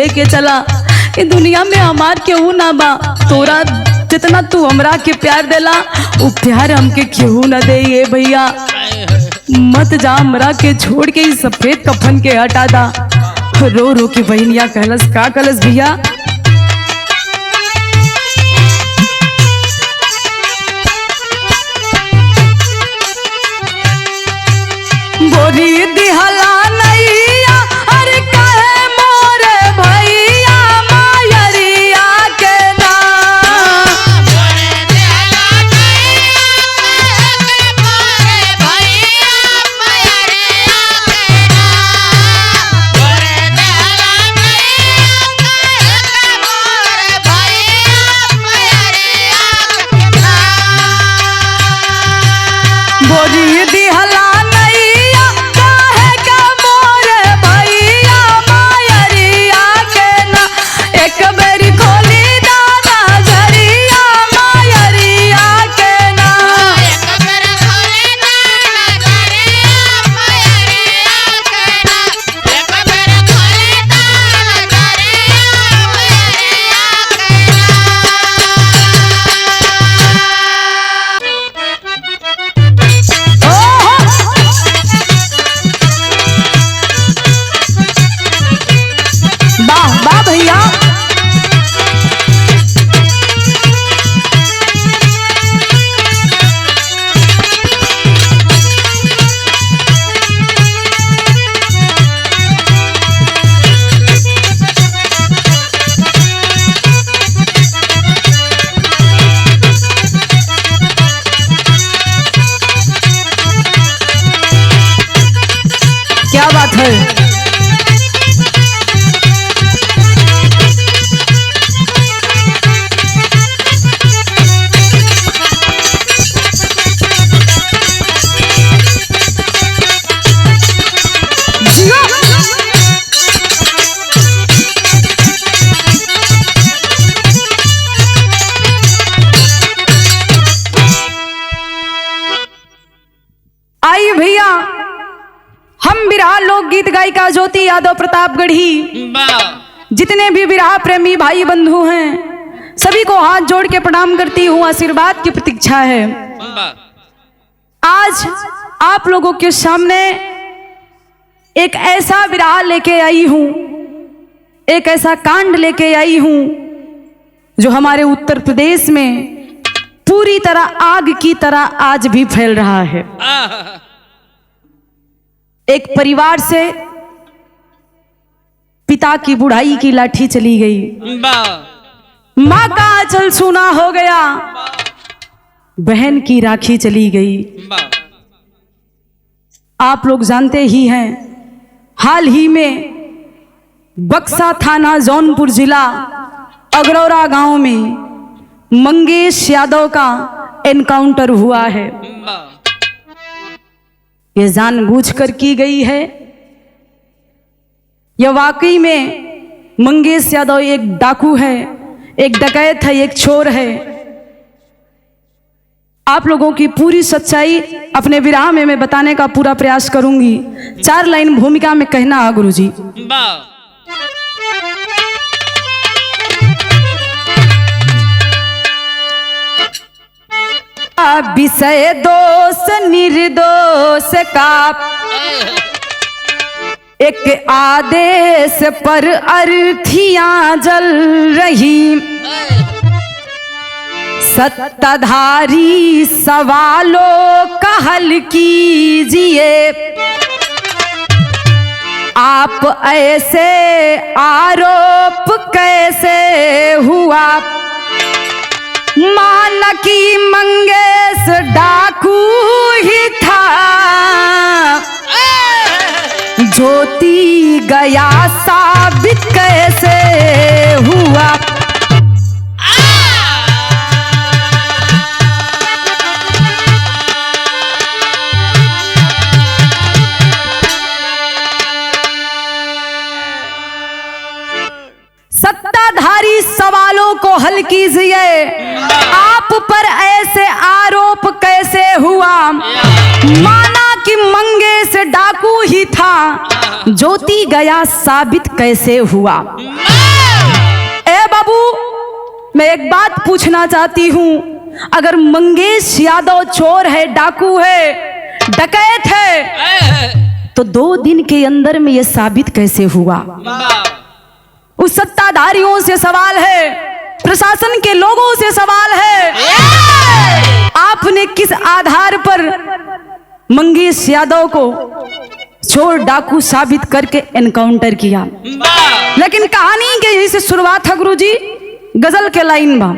के चला ये दुनिया में हमार केहू ना बा। तोरा जितना तू हमरा के प्यार देला वो प्यार हमके केहू ना दे। ये भैया मत जा हमरा के छोड़ के इस सफेद कफन के हटा दा। रो रो के बहनिया कहलस का कहलस भैया बोरी दिहला नैया अरे कहे मोरे भैया मायरिया के ना बोरे देला नैया मोरे भैया मायरिया के ना बोरे देला नैया मोरे भैया मायरिया के ना बोरी दिहला भैया क्या बात है। आई भैया हम विरहा लोकगीत गायिका ज्योति यादव प्रतापगढ़ी जितने भी विरहा प्रेमी भाई बंधु हैं सभी को हाथ जोड़ के प्रणाम करती हूँ। आशीर्वाद की प्रतीक्षा है। आज आप लोगों के सामने एक ऐसा विरहा लेके आई हूँ, एक ऐसा कांड लेके आई हूँ जो हमारे उत्तर प्रदेश में पूरी तरह आग की तरह आज भी फैल रहा है। एक परिवार से पिता की बुढ़ाई की लाठी चली गई, माँ का आंचल सूना हो गया, बहन की राखी चली गई। आप लोग जानते ही हैं हाल ही में बक्सा थाना जौनपुर जिला अगरौरा गांव में मंगेश यादव का एनकाउंटर हुआ है। ये जानबूझकर की गई है। यह वाकई में मंगेश यादव एक डाकू है, एक डकैत है, एक चोर है। आप लोगों की पूरी सच्चाई अपने विरहा में मैं बताने का पूरा प्रयास करूंगी। 4 लाइन भूमिका में कहना है गुरुजी। विषय दोष निर्दोष का एक आदेश पर अर्थियां जल रही, सत्ताधारी सवालों का हल कीजिए। आप ऐसे आरोप कैसे हुआ, माना कि मंगेश डाकू ही था, ज्योति गया साबित कैसे हुआ। सत्ताधारी सवालों को हल कीजिए, आप पर ऐसे आरोप कैसे हुआ, माना कि मंगेश डाकू ही था, ज्योति गया साबित कैसे हुआ। ए बाबू, मैं एक बात पूछना चाहती हूँ, अगर मंगेश यादव चोर है, डाकू है, डकैत है, तो 2 दिन के अंदर में ये साबित कैसे हुआ। उस सत्ताधारियों से सवाल है, प्रशासन के लोगों से सवाल है, आपने किस आधार पर मंगेश यादव को चोर डाकू साबित करके एनकाउंटर किया। लेकिन कहानी के यही से शुरुआत है गुरुजी, गजल के लाइन बा।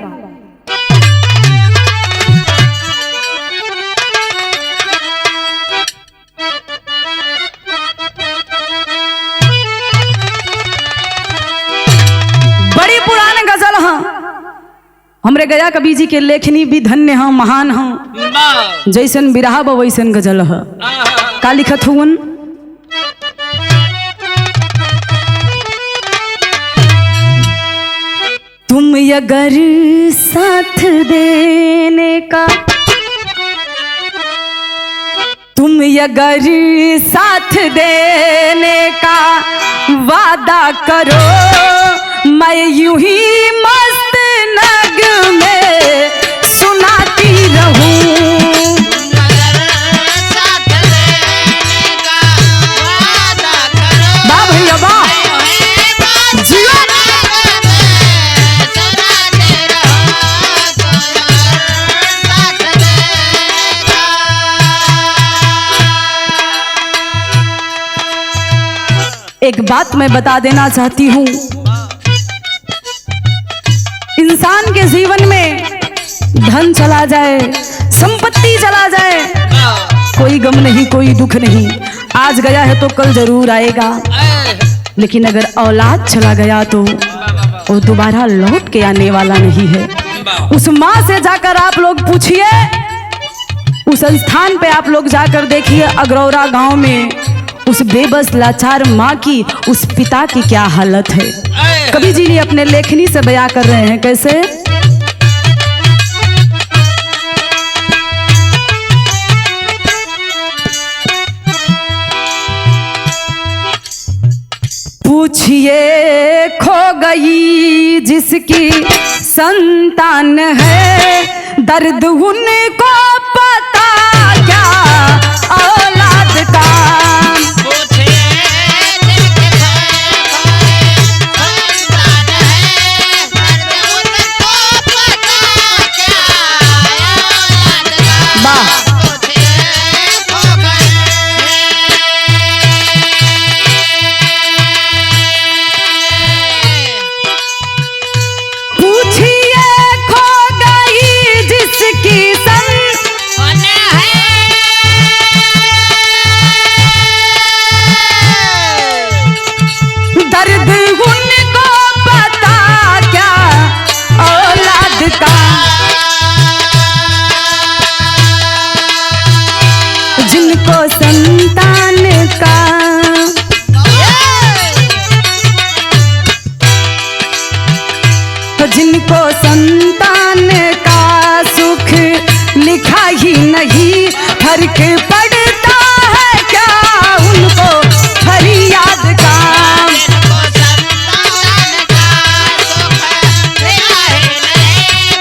बड़ी पुरानी गजल है, हमरे गया कवि जी के लेखनी भी धन्य है, महान है, जैसन बिरहा बा वैसन गजल है। का लिखत हुवन, तुम अगर साथ देने का, तुम अगर साथ देने का वादा करो, मैं यूं ही मस्त नग में सुनाती रहूं। वाह भैया वाह, जियो। एक बात मैं बता देना चाहती हूँ, इंसान के जीवन में धन चला जाए, संपत्ति चला जाए, कोई गम नहीं, कोई दुख नहीं, आज गया है तो कल जरूर आएगा। लेकिन अगर औलाद चला गया तो वो दोबारा लौट के आने वाला नहीं है। उस माँ से जाकर आप लोग पूछिए, उस स्थान पे आप लोग जाकर देखिए, अगरौरा गांव में उस बेबस लाचार माँ की, उस पिता की क्या हालत है। कवि जी ने अपने लेखनी से बयां कर रहे हैं, कैसे। पूछिए खो गई जिसकी संतान है, दर्द उनको पता क्या औलाद का। जिनको संतान का तो जिनको संतान का सुख लिखा ही नहीं, फर्क पड़ता है क्या उनको फरियाद का।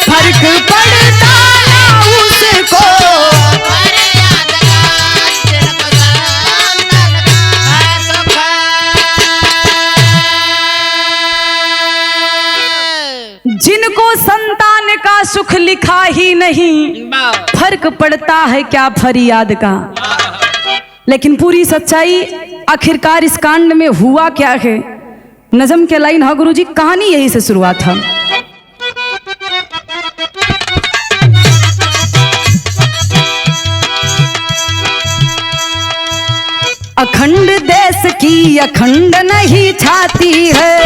फर्क पड़ता ना उसको, जिनको संतान का सुख लिखा ही नहीं, फर्क पड़ता है क्या फरियाद का। लेकिन पूरी सच्चाई आखिरकार इस कांड में हुआ क्या है, नजम के लाइन है गुरुजी, कहानी यही से शुरुआत है। अखंड देश की अखंड नहीं छाती है,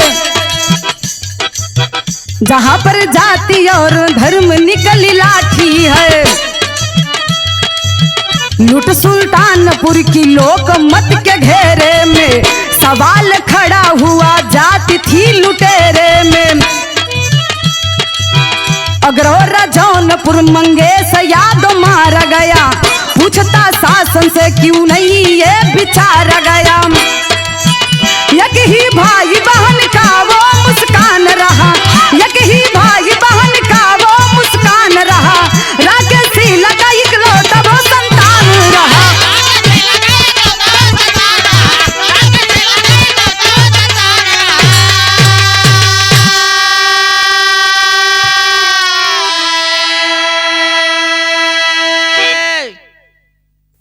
जहां पर जाति और धर्म निकली लाठी है। लूट सुल्तानपुर की लोक मत के घेरे में, सवाल खड़ा हुआ जाति थी लुटेरे में। अगरौरा जौनपुर मंगेश यादव मारा गया, पूछता शासन से क्यों नहीं ये विचार गया। एक ही भाई बहन का वो मुस्कान रहा, एक ही भाई बहन का वो मुस्कान रहा, राकेश शीला का इकलौता वो संतान रहा।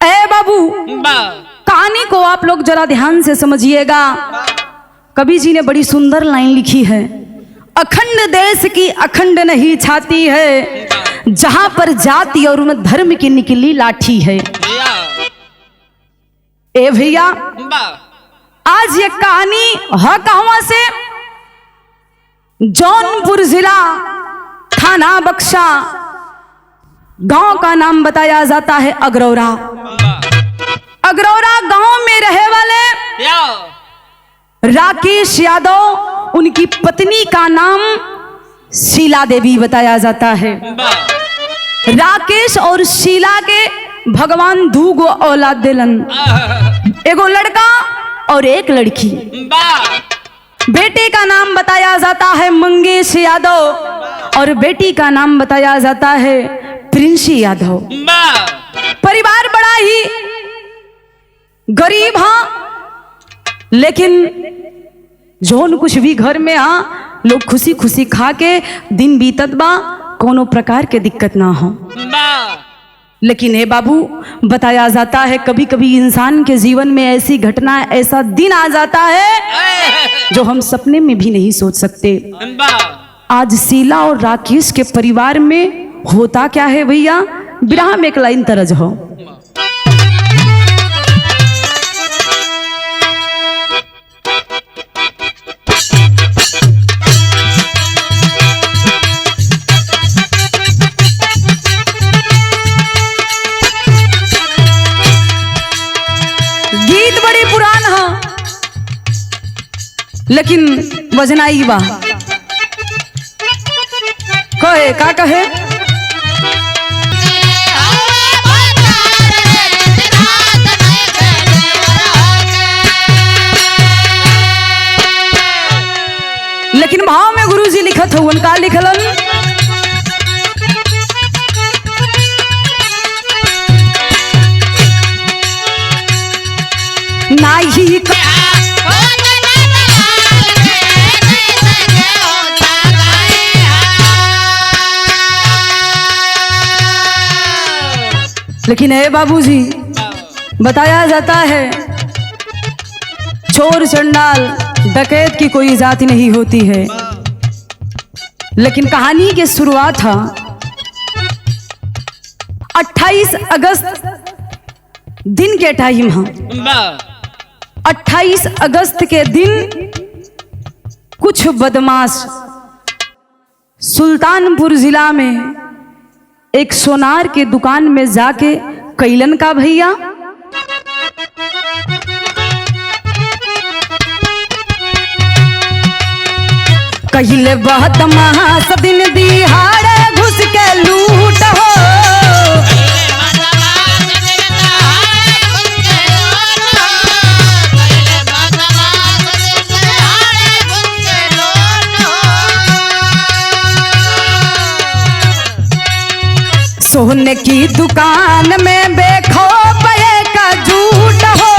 ए बाबू, कहानी को आप लोग जरा ध्यान से समझिएगा। कवि जी ने बड़ी सुंदर लाइन लिखी है, अखंड देश की अखंड नहीं छाती है, जहां पर जाति और धर्म की निकली लाठी है। ए भैया, आज ये कहानी है कहां से? जौनपुर जिला, थाना बक्सा, गांव का नाम बताया जाता है अगरौरा। अगरौरा गांव में रहे वाले राकेश यादव, उनकी पत्नी का नाम शीला देवी बताया जाता है। राकेश और शीला के भगवान दूगो औलाद दिलन, एगो लड़का और एक लड़की। बेटे का नाम बताया जाता है मंगेश यादव और बेटी का नाम बताया जाता है प्रिंसी यादव। परिवार बड़ा ही गरीब हा, लेकिन जोन कुछ भी घर में लोग खुशी खुशी खा के दिन बीतत बा, कोनो प्रकार के दिक्कत ना हो। लेकिन हे बाबू, बताया जाता है कभी कभी इंसान के जीवन में ऐसी घटना, ऐसा दिन आ जाता है जो हम सपने में भी नहीं सोच सकते। आज शीला और राकेश के परिवार में होता क्या है भैया, विरह में एक लाइन तरज हो। गीत बड़ी पुरान है, लेकिन वजनाई बा। कहे का कहे, लेकिन भाव में गुरुजी लिखत हो, उनका लिखलन, नाही लेकिन है बाबूजी, बताया जाता है चोर चंडाल डकैत की कोई जाति नहीं होती है। लेकिन कहानी की शुरुआत है 28 अगस्त दिन के टाइम है। 28 अगस्त के दिन कुछ बदमाश सुल्तानपुर जिला में एक सोनार के दुकान में जाके कैलन का भैया, कहिले बदमाश दिन दिहाड़े घुस के लूट हो, सोने की दुकान में बेखौफ का झूठ हो,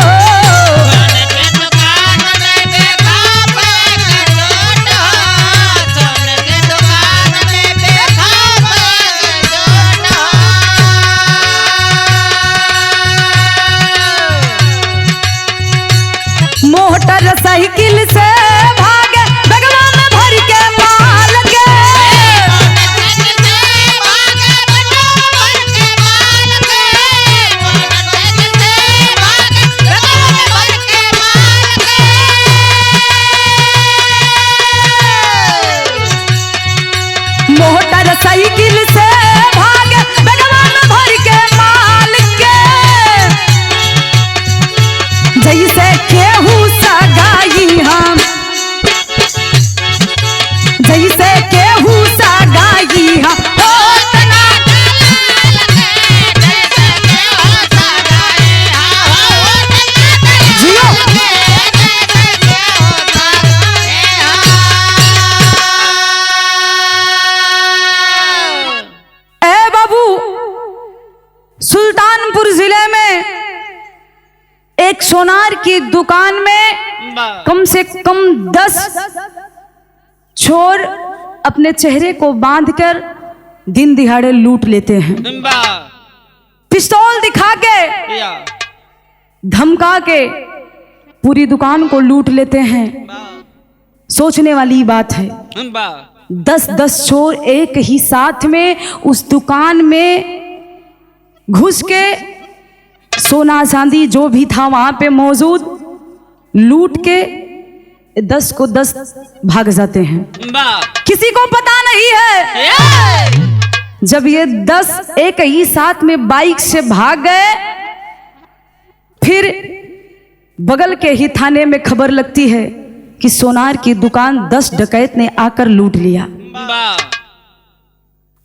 मोटरसाइकिल से भागे बगवा में भर के माल के, की दुकान में कम से कम 10 चोर अपने चेहरे को बांधकर दिन दिहाड़े लूट लेते हैं। पिस्तौल दिखा के धमका के पूरी दुकान को लूट लेते हैं। सोचने वाली बात है, 10-10 चोर एक ही साथ में उस दुकान में घुस के सोना चांदी जो भी था वहां पे मौजूद लूट के 10 को 10 भाग जाते हैं। किसी को पता नहीं है। जब ये 10 एक ही साथ में बाइक से भाग गए, फिर बगल के ही थाने में खबर लगती है कि सोनार की दुकान 10 डकैत ने आकर लूट लिया।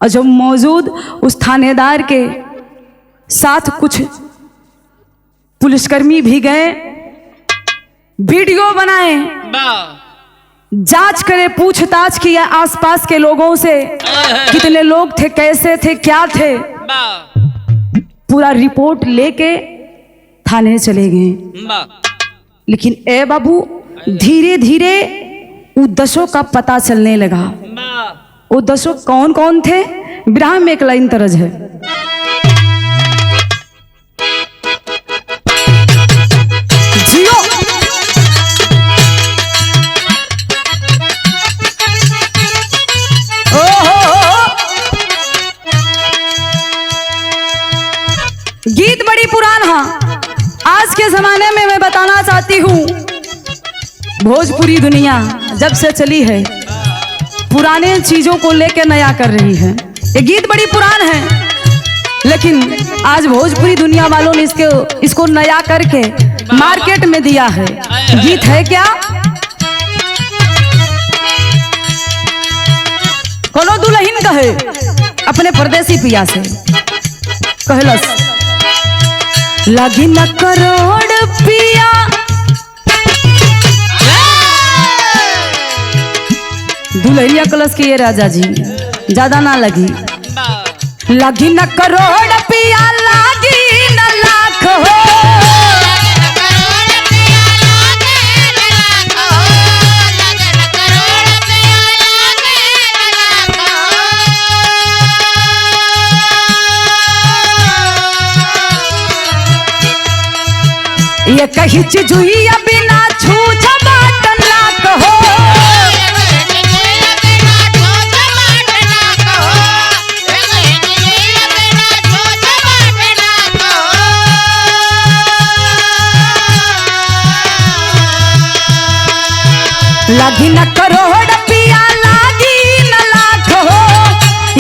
और जब मौजूद उस थानेदार के साथ कुछ पुलिसकर्मी भी गए, वीडियो बनाए, जांच करे, पूछताछ किया आसपास के लोगों से, कितने लोग थे, कैसे थे, क्या थे, पूरा रिपोर्ट लेके थाने चले गए। लेकिन ए बाबू धीरे धीरे वो 10 का पता चलने लगा। वो 10 कौन कौन थे? विराम में एक लाइन तरज है। जियो गीत बड़ी पुरान है। आज के जमाने में मैं बताना चाहती हूँ, भोजपुरी दुनिया जब से चली है पुराने चीजों को लेकर नया कर रही है। ये गीत बड़ी पुरान है, लेकिन आज भोजपुरी दुनिया वालों ने इसको नया करके मार्केट में दिया है। गीत है क्या? कोनो दुल्हन कहे अपने परदेसी पिया से, कहलस लगी न करोड़ पिया दुल्हनिया कलश के, ये राजा जी ज्यादा ना लगी। लगी न करोड़ पिया लागी न लाख हो, ये कही चिजुइया बिना छूछ बाटन लाख हो। लगी न करोड़ पिया लागी न लाख हो,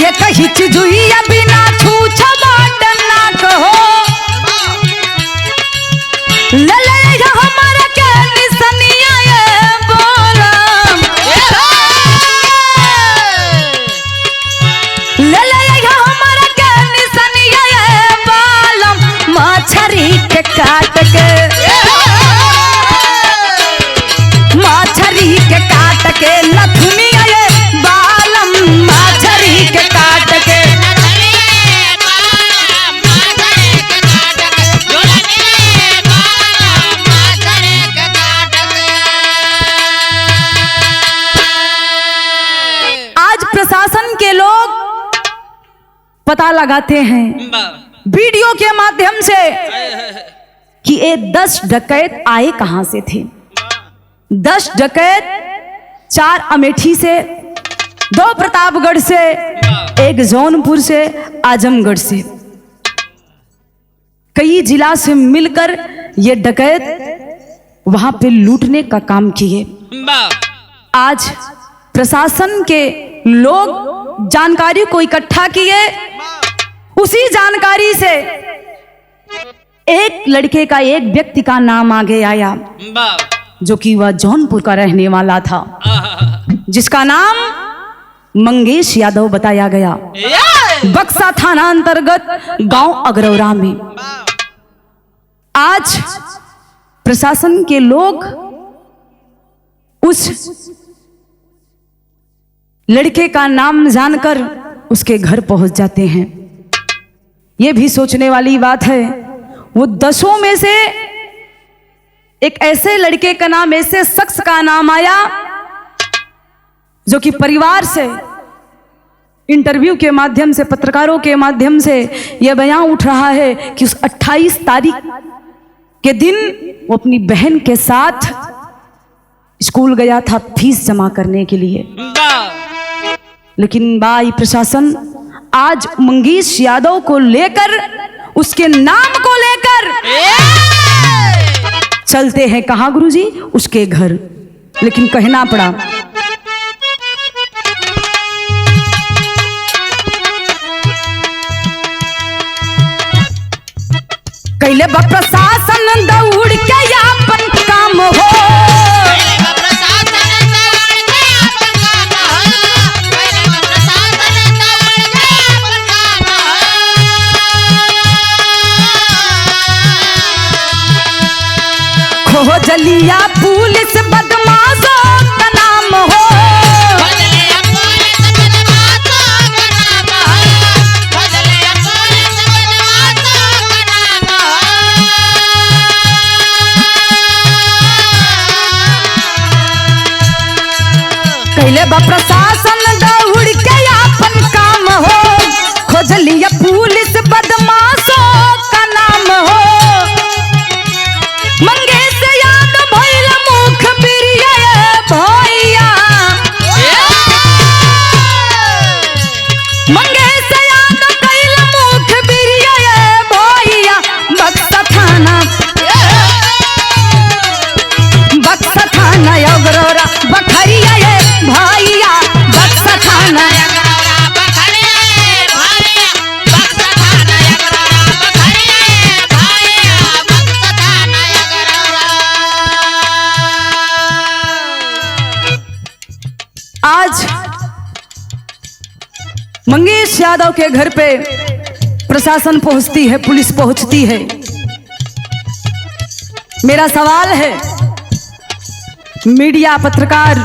ये कही चिजुइया बिना छूछ बाटन लाख हो। ले हमारा के निसनिया ये बोलम, ले हमारा के निसनिया ये बोलम, मछरी के काट के, मछरी के काट के नथुनिया ये बालम, मछरी के काट के। प्रशासन के लोग पता लगाते हैं वीडियो के माध्यम से कि ये 10 डकैत आए कहां से थे। 10 डकैत 4 अमेठी से, 2 प्रतापगढ़ से, 1 जौनपुर से, आजमगढ़ से, कई जिला से मिलकर ये डकैत वहां पे लूटने का काम किए। आज प्रशासन के लोग जानकारी को इकट्ठा किए, उसी जानकारी से एक लड़के का, एक व्यक्ति का नाम आगे आया जो कि वह जौनपुर का रहने वाला था, जिसका नाम मंगेश यादव बताया गया। बक्सा थाना अंतर्गत गांव अगरौरा में आज प्रशासन के लोग उस लड़के का नाम जानकर उसके घर पहुंच जाते हैं। यह भी सोचने वाली बात है, वो 10 में से एक ऐसे लड़के का नाम, ऐसे शख्स का नाम आया जो कि परिवार से इंटरव्यू के माध्यम से, पत्रकारों के माध्यम से यह बयान उठ रहा है कि उस 28 तारीख के दिन वो अपनी बहन के साथ स्कूल गया था फीस जमा करने के लिए। लेकिन भाई प्रशासन आज मंगेश यादव को लेकर, उसके नाम को लेकर चलते हैं कहाँ गुरुजी? उसके घर। लेकिन कहना पड़ा कैले प्रशासन दौड़ के अपन काम हो, खोजलिया पुलिस बदमाशों का नाम हो, कैले बा प्रशासन दौड़ के अपन काम हो, खोजलिया पुलिस बदमाशों का नाम हो। मंगेश यादव भइल मुख प्रिय भैया, मंगेश यादव भइल मुख प्रिय भैया, बक्सा थाना अगरोरा बखरिया भैया, बक्सा थाना आज मंगेश यादव के घर पे प्रशासन पहुंचती है, पुलिस पहुंचती है। मेरा सवाल है, मीडिया, पत्रकार,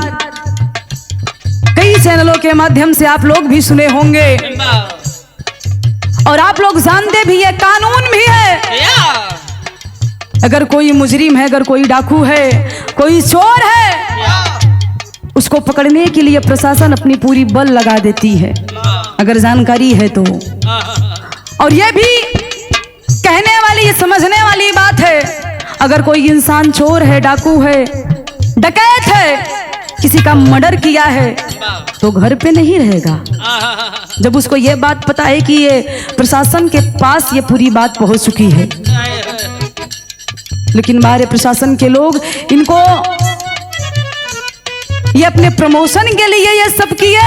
कई चैनलों के माध्यम से आप लोग भी सुने होंगे और आप लोग जानते भी है, कानून भी है। अगर कोई मुजरिम है, अगर कोई डाकू है, कोई चोर है, उसको पकड़ने के लिए प्रशासन अपनी पूरी बल लगा देती है, अगर जानकारी है तो। और ये भी कहने वाली, समझने वाली बात है, अगर कोई इंसान चोर है, डाकू है, डकैत है, किसी का मर्डर किया है, तो घर पे नहीं रहेगा। जब उसको ये बात पता है कि ये प्रशासन के पास ये पूरी बात पहुंच चुकी है। लेकिन हमारे प्रशासन के लोग इनको ये अपने प्रमोशन के लिए ये सब किए,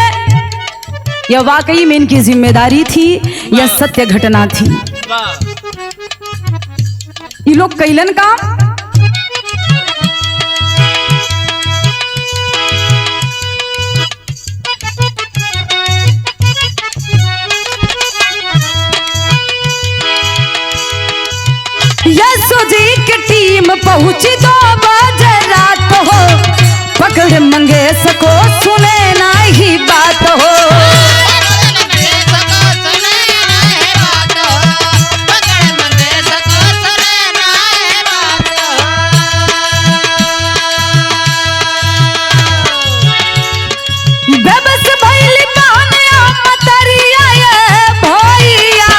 यह वाकई में इनकी जिम्मेदारी थी, यह सत्य घटना थी। ये लोग कैलन काम यशो जी की टीम पहुंची 2 बजे रात हो, पकड़ मंगेश को सुने ना ही बात हो। बेबस भइली बहनिया मतरिया भैया,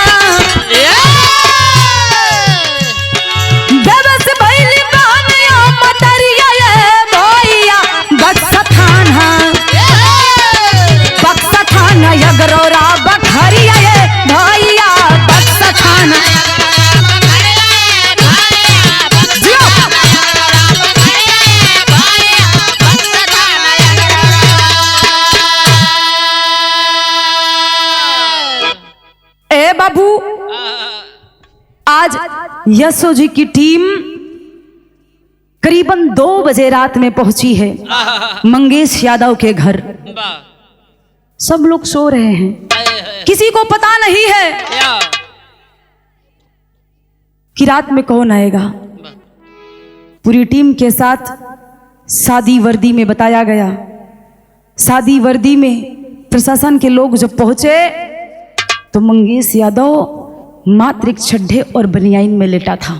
बेबस भइली बहनिया मतरिया भैया, बक्सा थाना अगरोरा बखरिया भैया, बक्सा थाना। ए बाबू, आज यशो जी की टीम करीबन 2 बजे रात में पहुंची है मंगेश यादव के घर। सब लोग सो रहे हैं, किसी को पता नहीं है कि रात में कौन आएगा। पूरी टीम के साथ सादी वर्दी में बताया गया। सादी वर्दी में प्रशासन के लोग जब पहुंचे तो मंगेश यादव मात्र एक छड्ढे और बनियाइन में लेटा था।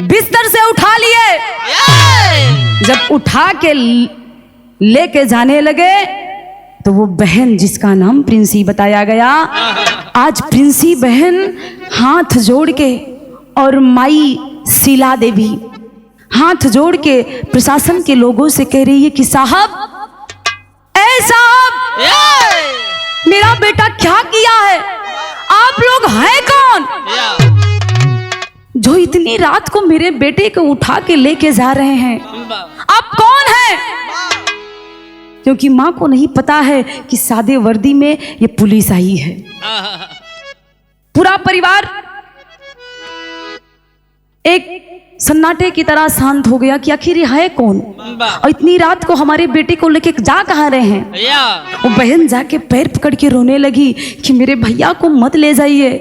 बिस्तर से उठा लिए। जब उठा के लेके जाने लगे तो वो बहन जिसका नाम प्रिंसी बताया गया, आज प्रिंसी बहन हाथ जोड़ के और माई शीला देवी हाथ जोड़ के प्रशासन के लोगों से कह रही है कि साहब, ऐ साहब, मेरा बेटा क्या किया है? आप लोग हैं कौन जो इतनी रात को मेरे बेटे को उठा के लेके जा रहे हैं? आप कौन हैं? क्योंकि माँ को नहीं पता है कि सादे वर्दी में ये पुलिस आई है। पूरा परिवार एक सन्नाटे की तरह शांत हो गया कि आखिर ये है कौन और इतनी रात को हमारे बेटे को लेके जा कहाँ रहे हैं। वो बहन जाके पैर पकड़ के रोने लगी कि मेरे भैया को मत ले जाइए,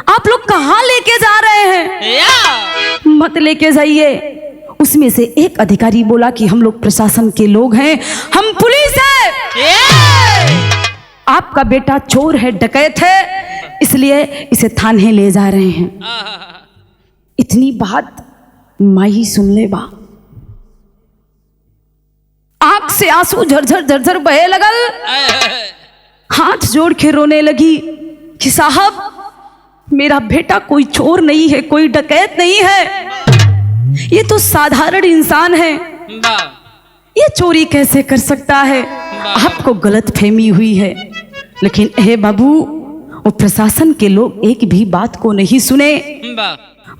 आप लोग कहाँ लेके जा रहे हैं, मत लेके जाइए। उसमें से एक अधिकारी बोला कि हम लोग प्रशासन के लोग हैं, हम पुलिस है, आपका बेटा चोर है, डकैत है, इसलिए इसे थाने ले जा रहे हैं। इतनी बात माई सुन ले बा, आंख से आंसू झरझर झरझर बहे लगल, हाथ जोड़ के रोने लगी कि साहब, मेरा बेटा कोई चोर नहीं है, कोई डकैत नहीं है, ये तो साधारण इंसान है, ये चोरी कैसे कर सकता है? आपको गलत फहमी हुई है। लेकिन हे बाबू, वो प्रशासन के लोग एक भी बात को नहीं सुने।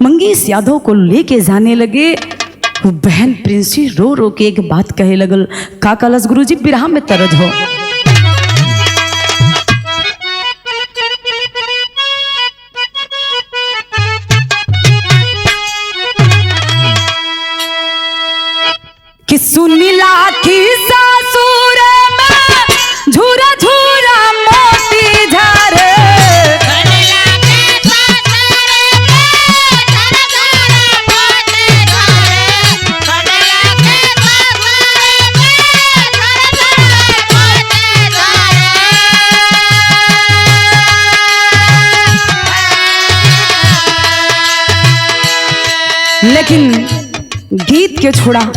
मंगेश यादव को लेके जाने लगे। वो बहन प्रिंसी रो रो के एक बात कहे लगल, का कलश गुरुजी बिरहा में तरज हो। कि सुनीला की सासुर में झूरा झूरा मोती झारे, लेकिन गीत के छोड़ा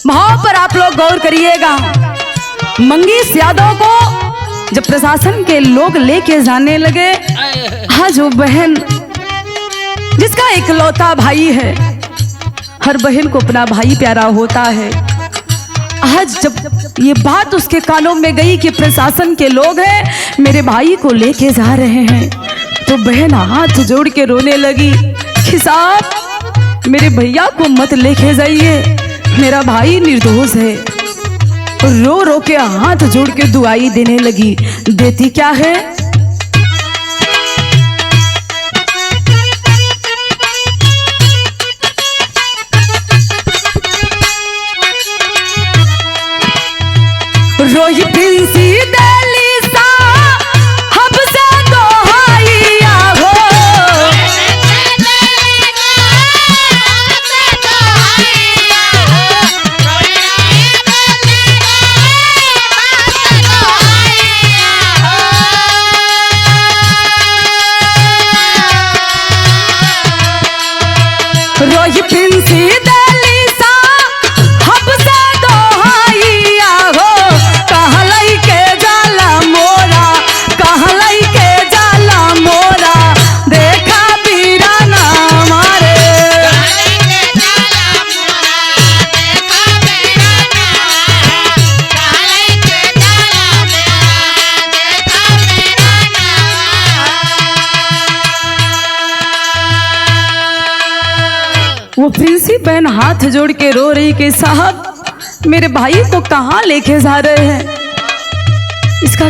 भाव पर आप लोग गौर करिएगा। मंगेश यादव को जब प्रशासन के लोग लेके जाने लगे, आज वो बहन जिसका इकलौता भाई है, हर बहन को अपना भाई प्यारा होता है, आज जब ये बात उसके कानों में गई कि प्रशासन के लोग हैं मेरे भाई को लेके जा रहे हैं, तो बहन हाथ जोड़ के रोने लगी कि साहब, मेरे भैया को मत लेके जाइए, मेरा भाई निर्दोष है। रो रो के हाथ जोड़ के दुआई देने लगी। देती क्या है? रोही प्रिंसी दिल्ली सा हमसे दोहाइया हो, रोही प्रिंसी दिल्ली सा हमसे दोहाइया हो, कहलई के जाला मोरा, कहलई के जाला मोरा, देखा बीराना मारे। वो प्रिंसी बहन हाथ जोड़ के रो रही कि साहब, मेरे भाई को कहाँ लेके जा रहे हैं, इसका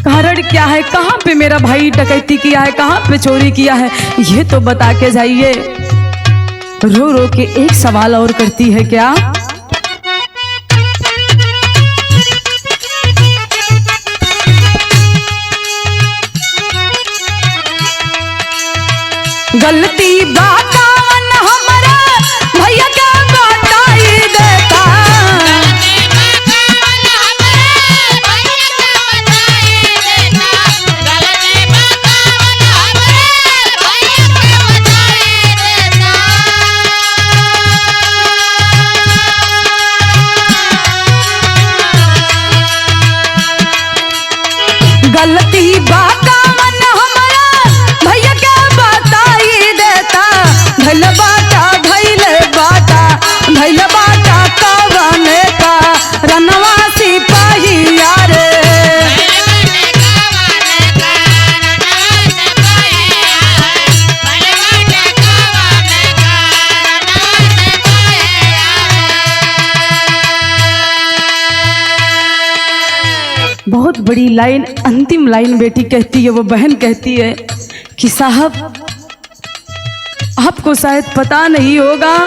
कारण क्या है, कहाँ पे मेरा भाई डकैती किया है, कहाँ पे चोरी किया है, ये तो बता के जाइए। रो रो के एक सवाल और करती है, क्या? गलती बाकावन हमारा भैया क्या बताई देता, गलती बाका मन हमारा भैया के बताई देता। भैल बाटा कवन का रनवा सिपाहिया रे। बहुत बड़ी लाइन, अंतिम लाइन बेटी कहती है, वो बहन कहती है कि साहब आपको शायद पता नहीं होगा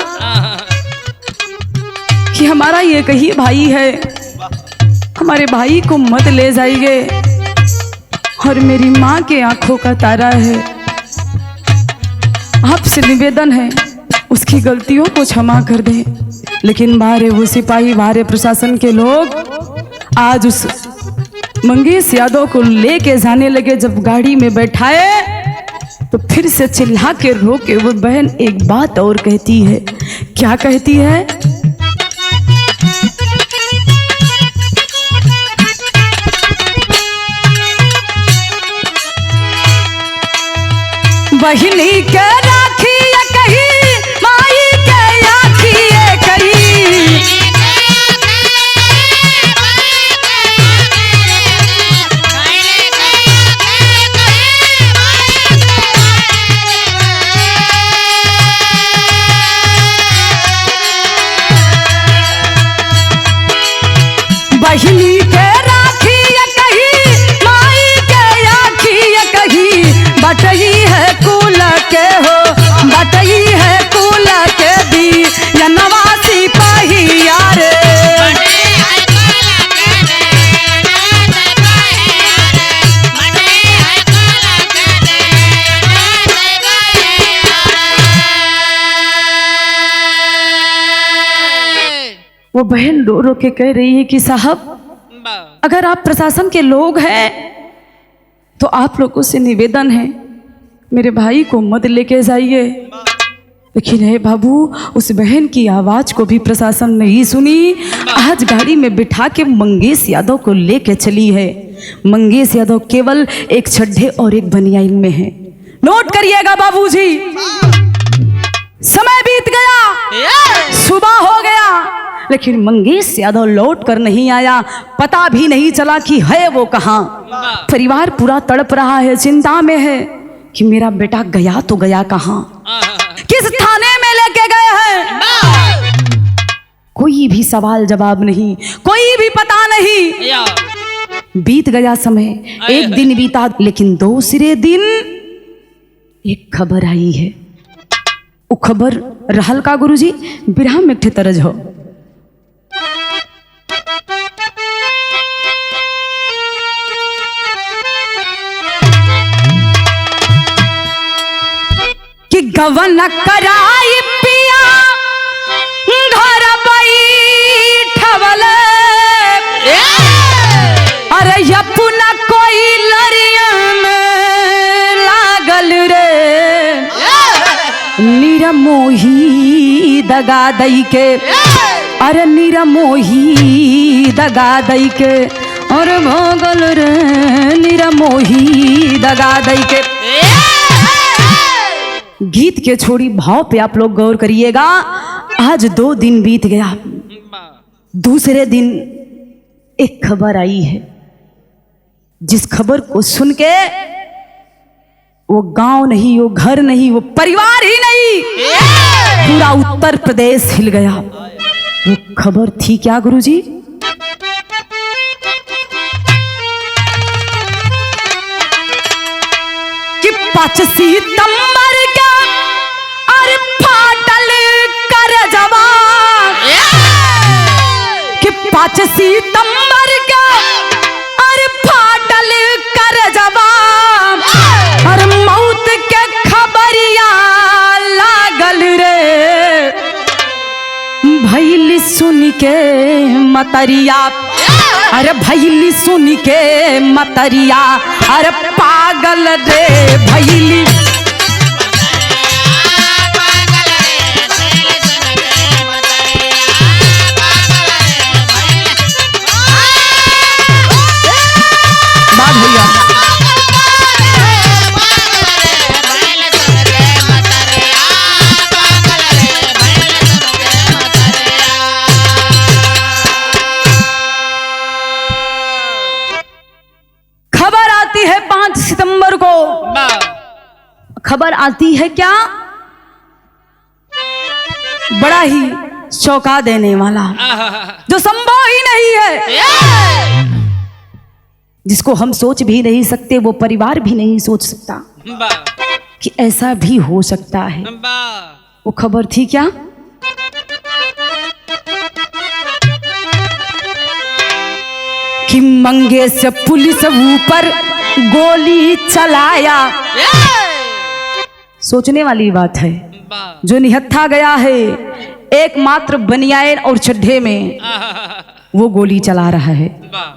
कि हमारा ये कही भाई है, हमारे भाई को मत ले जाइए और मेरी माँ के आंखों का तारा है। आपसे निवेदन है उसकी गलतियों को क्षमा कर दें। लेकिन बाहर वो सिपाही, बाहर प्रशासन के लोग आज उस मंगेश यादव को लेके जाने लगे। जब गाड़ी में बैठाए तो फिर से चिल्ला के रो के वो बहन एक बात और कहती है। क्या कहती है? बहिनी के राखी कही, माई के आखी कही। बहिनी के राखी कही, माई के आखी कही। बटई है कुल के हो, बटई है कुल के दी या नवासी पहिया रे। वो बहन रो रो के कह रही है कि साहब अगर आप प्रशासन के लोग हैं तो आप लोगों से निवेदन है मेरे भाई को मत लेके जाइए। लेकिन हे बाबू, उस बहन की आवाज को भी प्रशासन नहीं सुनी। आज गाड़ी में बिठा के मंगेश यादव को लेके चली है। मंगेश यादव केवल एक छड्ढे और एक बनियाइन में है। नोट करिएगा बाबूजी, समय बीत गया, सुबह हो गया, लेकिन मंगेश यादव लौट कर नहीं आया। पता भी नहीं चला कि है वो कहाँ। परिवार पूरा तड़प रहा है, चिंता में है कि मेरा बेटा गया तो गया कहाँ, किस थाने में लेके गए हैं। कोई भी सवाल जवाब नहीं, कोई भी पता नहीं। बीत गया समय, एक दिन बीता, लेकिन दूसरे दिन एक खबर आई है। वो खबर रहल का गुरुजी, बिरहा में ठे तरज हो। कि गवन कराई पिया घर बैठवल, अरे अपना कोई लरिया में लागल रे। निरमोही दगा दई के, अरे निरमोही दगा दई के, और भोगल रे निरमोही दगा दई के। गीत के छोड़ी भाव पे आप लोग गौर करिएगा। आज 2 दिन बीत गया, दूसरे दिन एक खबर आई है, जिस खबर को सुन के वो गांव नहीं, वो घर नहीं, वो परिवार ही नहीं, पूरा उत्तर प्रदेश हिल गया। वो खबर थी क्या गुरुजी? कि 5 सितंबर का अरे फाटल कर जवान, कि 5 सितंबर का अरे फाटल कर जवान, और मौत के खबरिया लागल रे। भैली सुन के मतरिया, अरे भैली सुन के मतरिया, अरे पागल रे भैली। बात भैया आती है 5 सितंबर को। खबर आती है क्या, बड़ा ही चौंका देने वाला, जो संभव ही नहीं है, जिसको हम सोच भी नहीं सकते, वो परिवार भी नहीं सोच सकता कि ऐसा भी हो सकता है। वो खबर थी क्या, कि मंगे से पुलिस ऊपर गोली चलाया। सोचने वाली बात है, जो निहत्था गया है एकमात्र बनियान और चड्ढे में, वो गोली चला रहा है।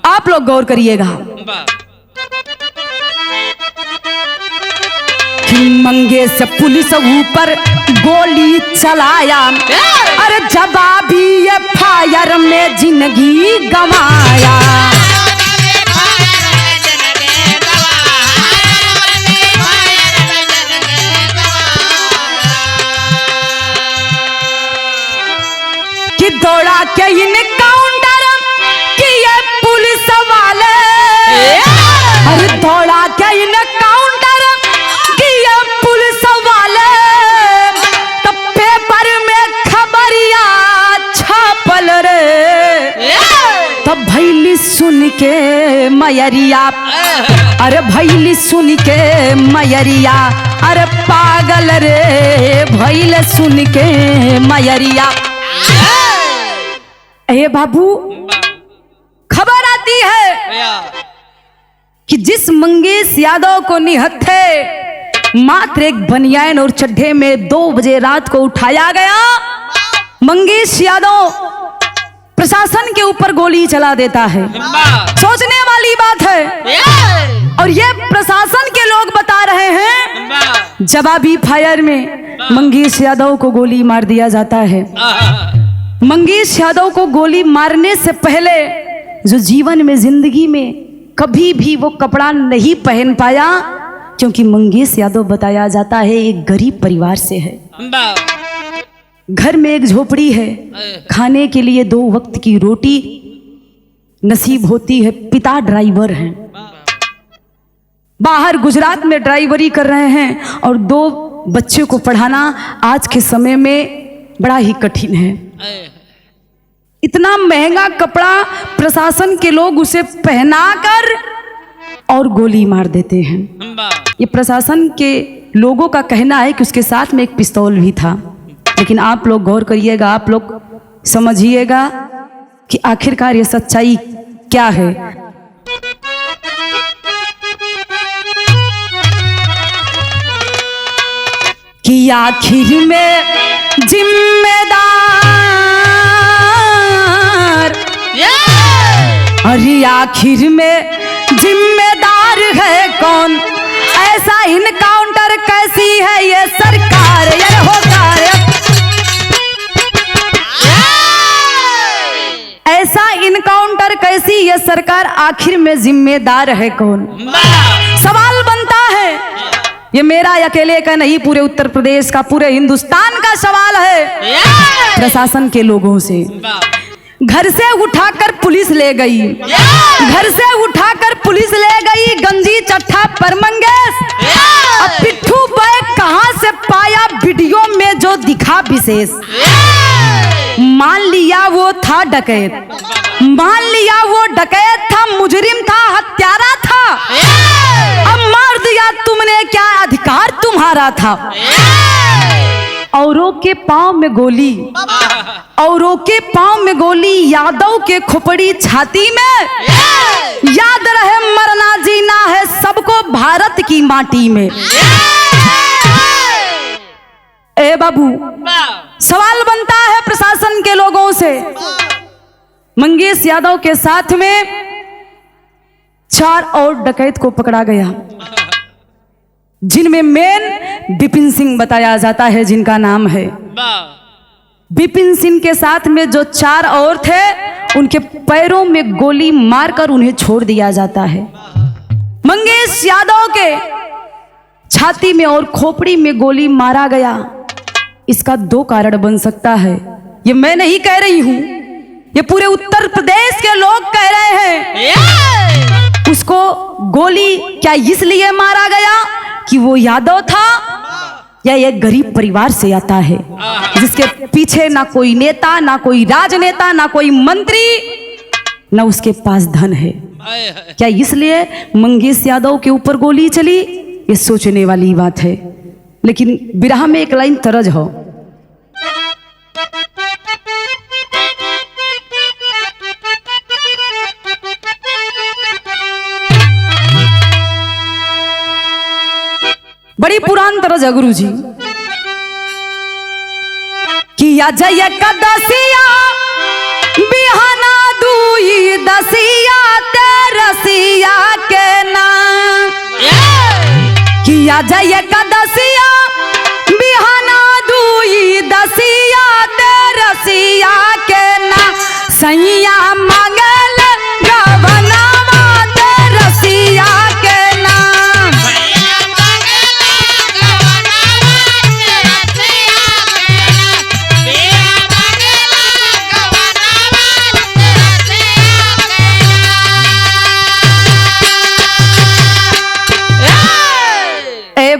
आप लोग गौर करिएगा कि मंगे से पुलिस ऊपर गोली चलाया, अरे जवाबी ये फायर में जिंदगी गंवाया। कि दौड़ा के इनकाउंटर किए पुलिस वाले, अरे दौड़ा के इनकाउंटर किए पुलिस वाले, तब पेपर में खबरिया छापल रे, तब भैली सुन के मयरिया, अरे भैली सुन के मयरिया, अरे पागल रे भैल सुन के मयरिया। ए बाबू, खबर आती है कि जिस मंगेश यादव को निहत्थे मात्र एक बनियान और चड्ढे में 2 बजे रात को उठाया गया, मंगेश यादव प्रशासन के ऊपर गोली चला देता है। सोचने वाली बात है, और ये प्रशासन के लोग बता रहे हैं, जवाबी फायर में मंगेश यादव को गोली मार दिया जाता है। मंगेश यादव को गोली मारने से पहले जो जीवन में, जिंदगी में कभी भी वो कपड़ा नहीं पहन पाया, क्योंकि मंगेश यादव बताया जाता है एक गरीब परिवार से है। घर में एक झोपड़ी है, खाने के लिए 2 वक्त की रोटी नसीब होती है। पिता ड्राइवर हैं, बाहर गुजरात में ड्राइवरी कर रहे हैं, और 2 बच्चे को पढ़ाना आज के समय में बड़ा ही कठिन है। इतना महंगा कपड़ा प्रशासन के लोग उसे पहनाकर और गोली मार देते हैं। ये प्रशासन के लोगों का कहना है कि उसके साथ में एक पिस्तौल भी था, लेकिन आप लोग गौर करिएगा, आप लोग समझिएगा कि आखिरकार ये सच्चाई क्या है। कि आखिर में जिम्मेदार, अरे आखिर में जिम्मेदार है कौन, ऐसा इनकाउंटर कैसी है ये सरकार, ये होकार, ऐसा इनकाउंटर कैसी ये सरकार, आखिर में जिम्मेदार है कौन। सवाल बनता है, ये मेरा अकेले का नहीं, पूरे उत्तर प्रदेश का, पूरे हिंदुस्तान का सवाल है प्रशासन के लोगों से। घर से उठाकर पुलिस ले गई, घर से उठाकर पुलिस ले गई गंजी चट्ठा पर मंगेश। अब पिट्ठू बैग कहां से पाया, वीडियो में जो दिखा विशेष। मान लिया वो था डकैत, मान लिया वो डकैत था, मुजरिम था, हत्यारा था, अब मार दिया तुमने, क्या अधिकार तुम्हारा था। औरों के पांव में गोली, औरों के पांव में गोली, यादव के खोपड़ी छाती में, याद रहे मरना जीना है सबको भारत की माटी में। ए बाबू, सवाल बनता है प्रशासन के लोगों से। मंगेश यादव के साथ में 4 और डकैत को पकड़ा गया, जिनमें मेन बिपिन सिंह बताया जाता है, जिनका नाम है। बिपिन सिंह के साथ में जो 4 और थे, उनके पैरों में गोली मारकर उन्हें छोड़ दिया जाता है। मंगेश यादव के छाती में और खोपड़ी में गोली मारा गया। इसका 2 कारण बन सकता है, ये मैं नहीं कह रही हूं, ये पूरे उत्तर प्रदेश के लोग कह रहे हैं। उसको गोली क्या इसलिए मारा गया कि वो यादव था या एक गरीब परिवार से आता है जिसके पीछे ना कोई नेता, ना कोई राजनेता, ना कोई मंत्री, ना उसके पास धन है? क्या इसलिए मंगेश यादव के ऊपर गोली चली? ये सोचने वाली बात है। लेकिन बिरहा में एक लाइन तरज हो, बड़ी पुरान तरज है गुरु जी। किया जय कदसिया बिहाना दुई दसिया तेरसिया के नाम, किया जय कदसिया बिहाना दुई दसिया तेरसिया के नाम, सैया मंगल गवनावा तेरसिया के नाम।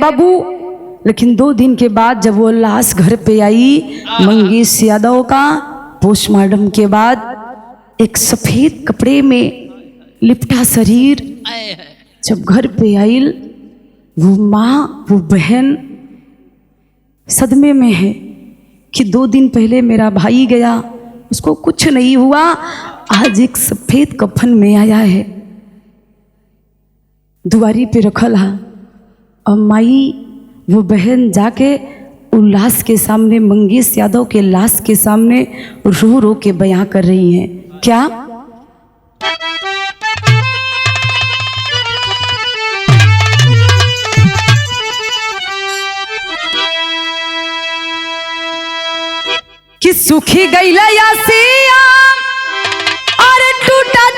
बाबू, लेकिन 2 दिन के बाद जब वो लाश घर पे आई मंगेश यादव का, पोस्टमार्टम के बाद एक सफेद कपड़े में लिपटा शरीर जब घर पे आई, वो माँ वो बहन सदमे में है कि 2 दिन पहले मेरा भाई गया, उसको कुछ नहीं हुआ, आज एक सफेद कफन में आया है, दुआरी पे रखल है। और माई वो बहन जाके उस लाश के सामने, मंगेश यादव के लाश के सामने रो रो के बयां कर रही हैं। क्या? कि सुखी गई लसिया और टूटा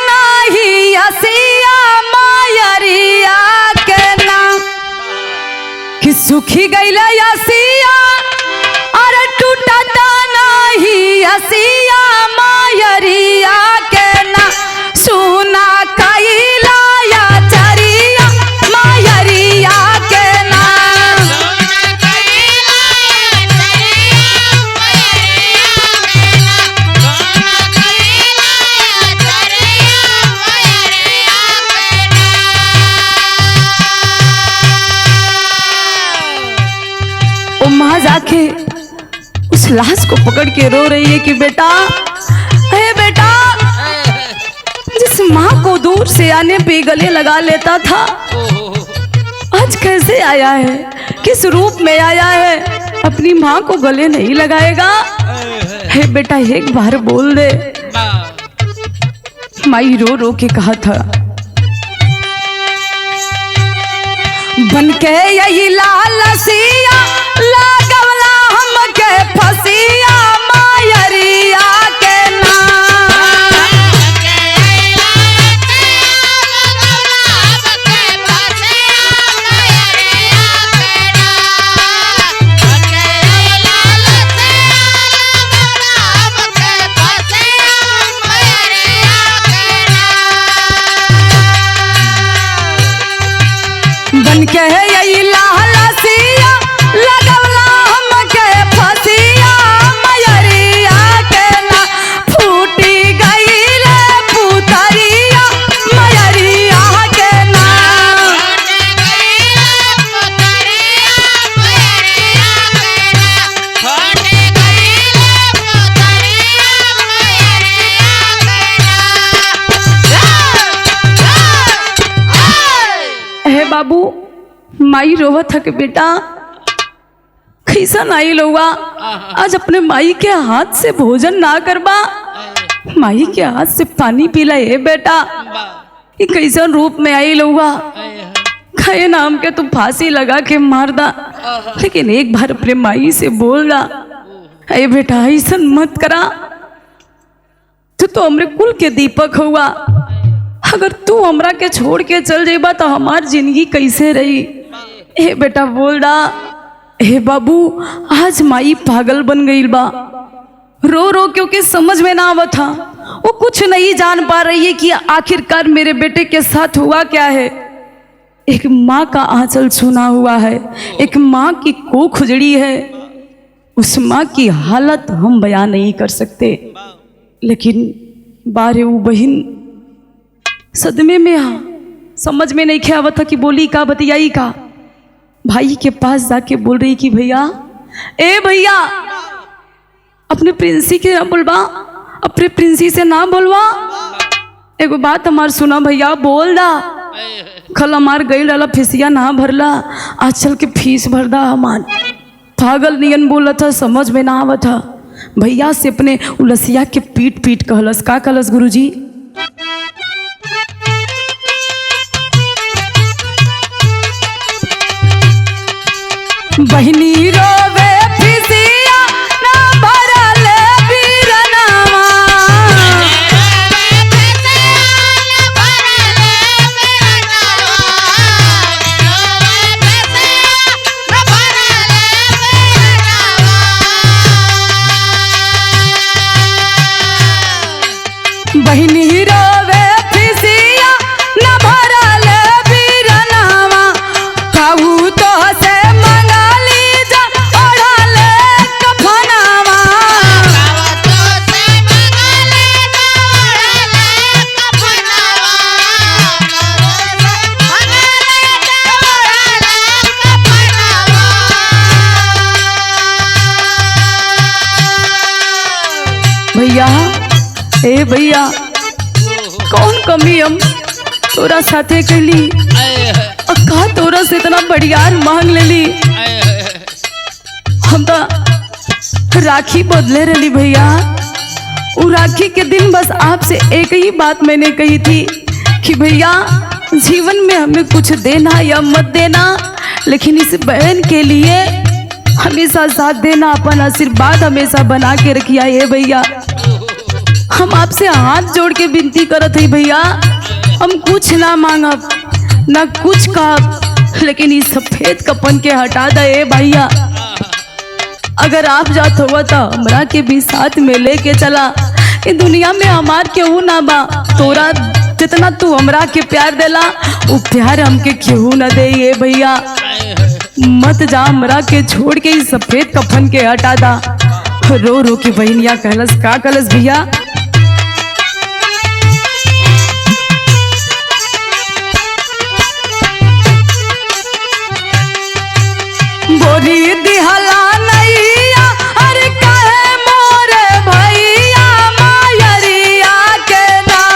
नहीं असिया मायरिया के नाम, कि सुखी गई लसिया और टूटा नहीं असिया मायरिया के नाम, सुना कैला या चरिया मायरिया के नाम। माँ जाके उस लाश को पकड़ के रो रही है कि बेटा, अरे बेटा, जिस माँ को दूर से आने पे गले लगा लेता था, आज कैसे आया है, किस रूप में आया है, अपनी माँ को गले नहीं लगाएगा? हे बेटा, एक बार बोल दे। माई रो रो के कहा था, बन के यही लालसिया लागवला हमके फसिया मायरिया के नाम। बन के यही लालसिया लगवला हमके फसिया मयरिया के नाम, फूटी गई रे पुतरिया मयरिया के नाम। हे बाबू, माई रोवत था कि बेटा कैसा नहीं लौआ, आज अपने माई के हाथ से भोजन ना करबा, माई के हाथ से पानी पीला है बेटा, ये कैसा रूप में आई लौआ, खाए नाम के तू फांसी लगा के मार दा, लेकिन एक बार अपने माई से बोल दा, अरे बेटा ऐसा मत करा, तू तो हमरे कुल के दीपक हुआ, अगर तू हमरा के छोड़ के चल जेबा तो हमार जिंदगी कैसे रही? हे बेटा बोल दा। हे बाबू, आज माई पागल बन गई बा, रो रो क्योंकि समझ में ना आवत था, वो कुछ नहीं जान पा रही है कि आखिरकार मेरे बेटे के साथ हुआ क्या है। एक माँ का आंचल छूना हुआ है, एक माँ की कोख उजड़ी है। उस माँ की हालत हम बयान नहीं कर सकते, लेकिन बारे वो बहन सदमे में समझ में नहीं ख्या था कि बोली का बतियाई का। भाई के पास जाके बोल रही कि भैया, ए भैया, अपने प्रिंसी के ना बोलवा, अपने प्रिंसी से ना बोलवा, एगो बात हमार सुना भैया, बोल दा। कल हमार गई डाला फीसिया ना भरला, आज चल के फीस भर दा। हमार पागल नियन बोला था, समझ में ना आवा था। भैया से अपने उलसिया के पीट पीट कहलस। का कहलस गुरुजी? बहिनी रोवे फीसिया ना भरले बीरनावा। बहिनी रोवे फीसिया ना भरले बीरनावा। कहू तो से भैया, ए भैया, कौन कमी हम तोरा साथे कैली? का तोरा से इतना बढ़ियार मांग लेली? हम तो राखी बदले रही भैया। वो राखी के दिन बस आपसे एक ही बात मैंने कही थी कि भैया, जीवन में हमें कुछ देना या मत देना, लेकिन इस बहन के लिए हमेशा साथ देना, अपन आशीर्वाद हमेशा बना के रखिया। ये भैया, हम आपसे हाथ जोड़ के विनती करत है भैया, हम कुछ ना मांगब ना कुछ कहब, लेकिन इस सफेद कपन के हटा दे भैया। अगर आप जात हुआ तो हमरा के भी साथ में लेके चला। ये दुनिया में हमार केहू ना बा, तोरा जितना तू हमरा के प्यार देला वो प्यार हमके केहू ना दे। ये भैया, मत जा हमरा के छोड़ के इस सफेद कफन के हटा दा। रो रो के बहनिया कहलस। का कहलस भैया? बोरी दिहला नैया, अरे कहे मोरे भैया, मायरिया के नाम।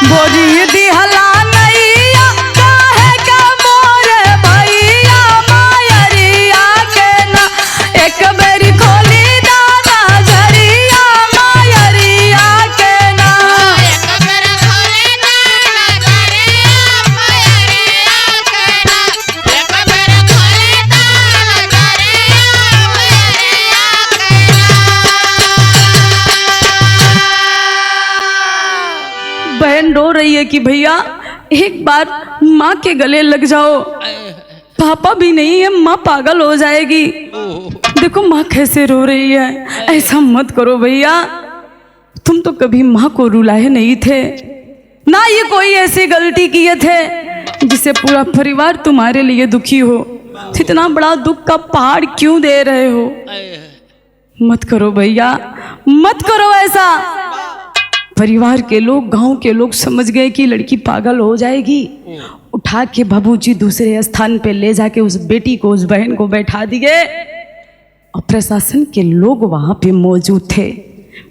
बोरी दिहला नैया, काहे का मोरे भैया, मायरिया के नाम। एक बेरी खोली दादा झरिया, मायरिया के नाम। बहन रो रही है कि भैया एक बार माँ के गले लग जाओ। पापा भी नहीं है, माँ पागल हो जाएगी। देखो माँ कैसे रो रही है, ऐसा मत करो भैया। तुम तो कभी माँ को रुलाए नहीं थे ना, ये कोई ऐसी गलती किए थे जिससे पूरा परिवार तुम्हारे लिए दुखी हो। इतना बड़ा दुख का पहाड़ क्यों दे रहे हो? मत करो भैया, मत करो ऐसा। परिवार के लोग, गांव के लोग समझ गए कि लड़की पागल हो जाएगी। उठा के बाबूजी दूसरे स्थान पे ले जाके उस बेटी को, उस बहन को बैठा दिए। और प्रशासन के लोग वहां पे मौजूद थे।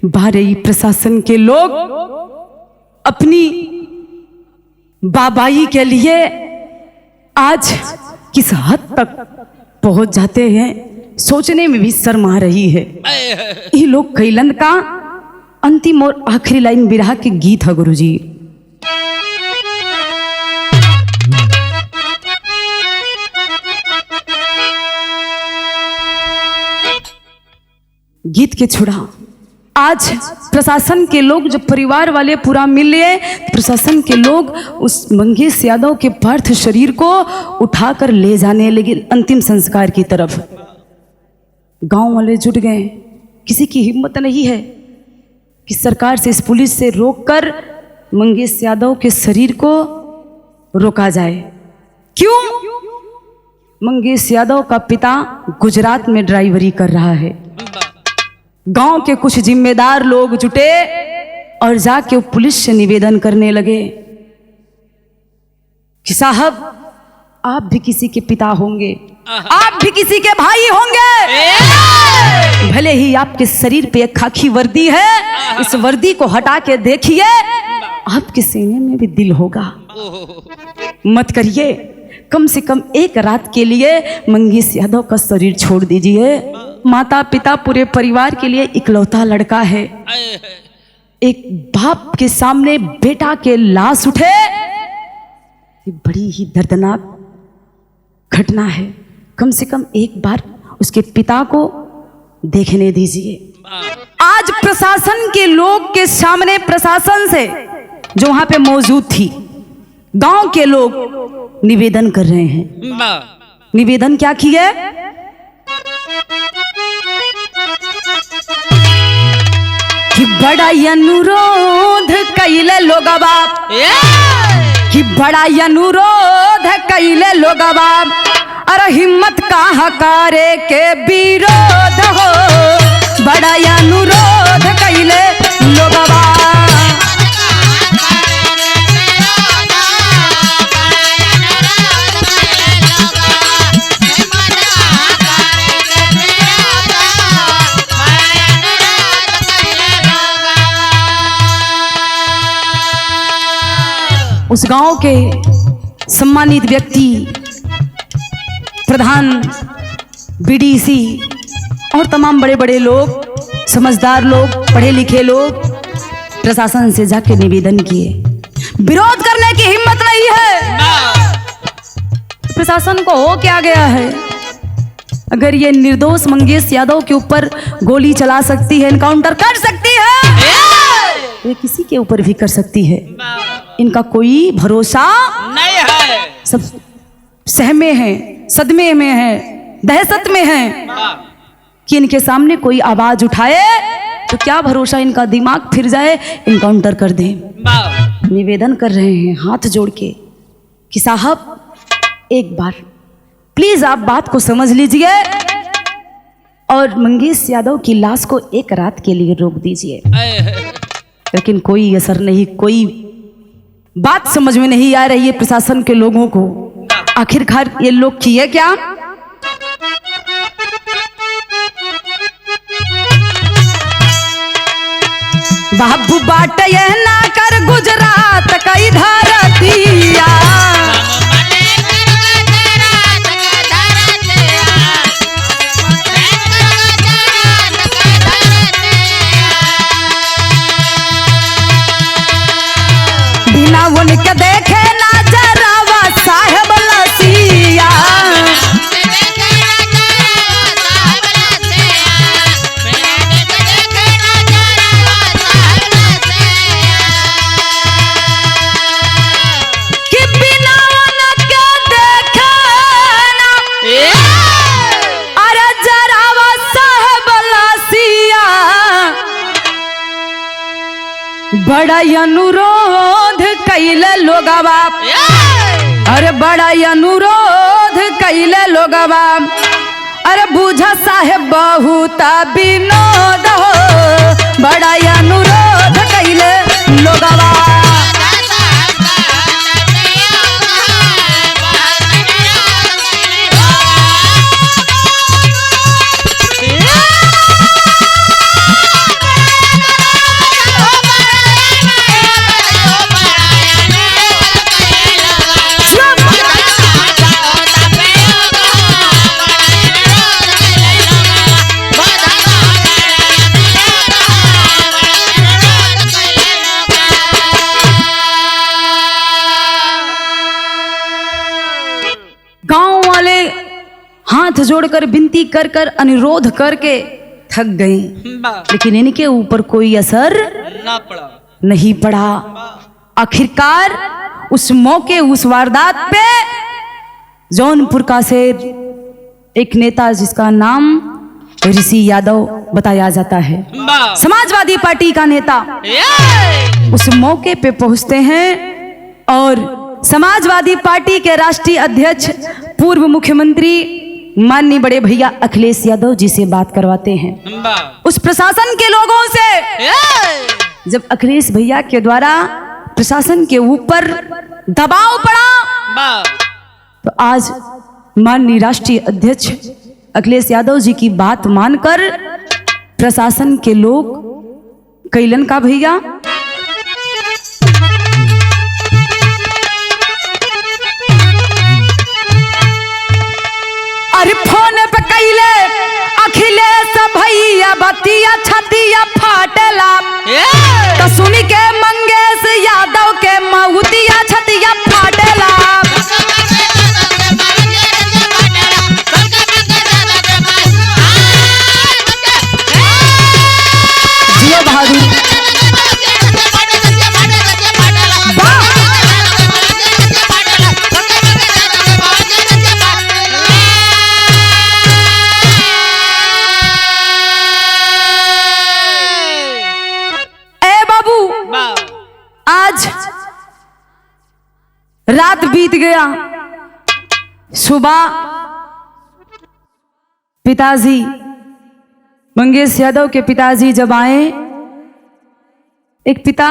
बारही प्रशासन के लोग अपनी बाबाई के लिए आज किस हद तक पहुंच जाते हैं, सोचने में भी शर्म आ रही है। ये लोग कैलन का अंतिम और आखिरी लाइन विरह के गीत है गुरुजी। गीत के छुड़ा। आज प्रशासन के लोग, जब परिवार वाले पूरा मिल लिए, प्रशासन के लोग उस मंगेश यादव के पार्थिव शरीर को उठाकर ले जाने लगे अंतिम संस्कार की तरफ। गांव वाले जुट गए, किसी की हिम्मत नहीं है कि सरकार से, इस पुलिस से रोककर मंगेश यादव के शरीर को रोका जाए। क्यों? मंगेश यादव का पिता गुजरात में ड्राइवरी कर रहा है। गांव के कुछ जिम्मेदार लोग जुटे और जाके पुलिस से निवेदन करने लगे कि साहब, आप भी किसी के पिता होंगे, आप भी किसी के भाई होंगे। भले ही आपके शरीर पे एक खाकी वर्दी है, इस वर्दी को हटा के देखिए, आपके सीने में भी दिल होगा। मत करिए, कम से कम एक रात के लिए मंगेश यादव का शरीर छोड़ दीजिए। माता पिता पूरे परिवार के लिए इकलौता लड़का है। एक बाप के सामने बेटा के लाश उठे, ये बड़ी ही दर्दनाक घटना है। कम से कम एक बार उसके पिता को देखने दीजिए। आज प्रशासन के लोग के सामने, प्रशासन से जो वहां पे मौजूद थी, गांव के लोग निवेदन कर रहे हैं। निवेदन क्या किए? कि बड़ा अनुरोध कैले लोग बाप, कि बड़ा अनुरोध कैले लोग बाप, अरे हिम्मत कहाँ करे के विरोध हो, बड़ा अनुरोध कैले लोग बाप। उस गांव के सम्मानित व्यक्ति, प्रधान, बीडीसी और तमाम बड़े बड़े लोग, समझदार लोग, पढ़े लिखे लोग प्रशासन से जाके निवेदन किए। विरोध करने की हिम्मत नहीं है। प्रशासन को हो क्या गया है? अगर ये निर्दोष मंगेश यादव के ऊपर गोली चला सकती है, एनकाउंटर कर सकती है, ये किसी के ऊपर भी कर सकती है। इनका कोई भरोसा नहीं है। सब सहमे हैं, सदमे में हैं, दहशत में हैं कि इनके सामने कोई आवाज उठाए तो क्या भरोसा इनका दिमाग फिर जाए, इनकाउंटर कर दें। निवेदन कर रहे हैं हाथ जोड़ के कि साहब, एक बार प्लीज आप बात को समझ लीजिए और मंगेश यादव की लाश को एक रात के लिए रोक दीजिए। लेकिन कोई असर नहीं, कोई बात समझ में नहीं आ रही है प्रशासन के लोगों को। आखिरकार ये लोग किए क्या? बाबू बाट ये ना कर गुजरात कई धरतिया, बिना उनके देखे ना जरावा साहेब लसिया। कि बिना उनके देखे ना, अरे जरावा साहेब लसिया। बड़ा अनुरोध कैले लोगवा, अरे बड़ा अनुरोध कैले लोगवा, अरे बूझा साहेब बहुत विनोद हो, बड़ा अनुरोध कैले लोगवा। गांव वाले हाथ जोड़कर विनती कर कर, अनुरोध करके थक गए, वाह लेकिन इनके ऊपर कोई असर ना पड़ा नहीं पड़ा। आखिरकार उस मौके, उस वारदात पे जौनपुर का से एक नेता जिसका नाम ऋषि यादव बताया जाता है, वाह समाजवादी पार्टी का नेता, ये उस मौके पे पहुंचते हैं और समाजवादी पार्टी के राष्ट्रीय अध्यक्ष पूर्व मुख्यमंत्री माननीय बड़े भैया अखिलेश यादव जी से बात करवाते हैं वाह उस प्रशासन के लोगों से। ये जब अखिलेश भैया के द्वारा प्रशासन के ऊपर दबाव पड़ा वाह तो आज माननीय राष्ट्रीय अध्यक्ष अखिलेश यादव जी की बात मानकर प्रशासन के लोग कैलन का भैया अरे फोन पे कैले अखिलेश भैया बतिया छतिया फाटेला ये तो सुनी के मंगेश यादव के मऊतिया छतिया फाटेला। जियो बहादुर ए बाबू, आज रात बीत गया, सुबह पिताजी मंगेश यादव के पिताजी जब आए, एक पिता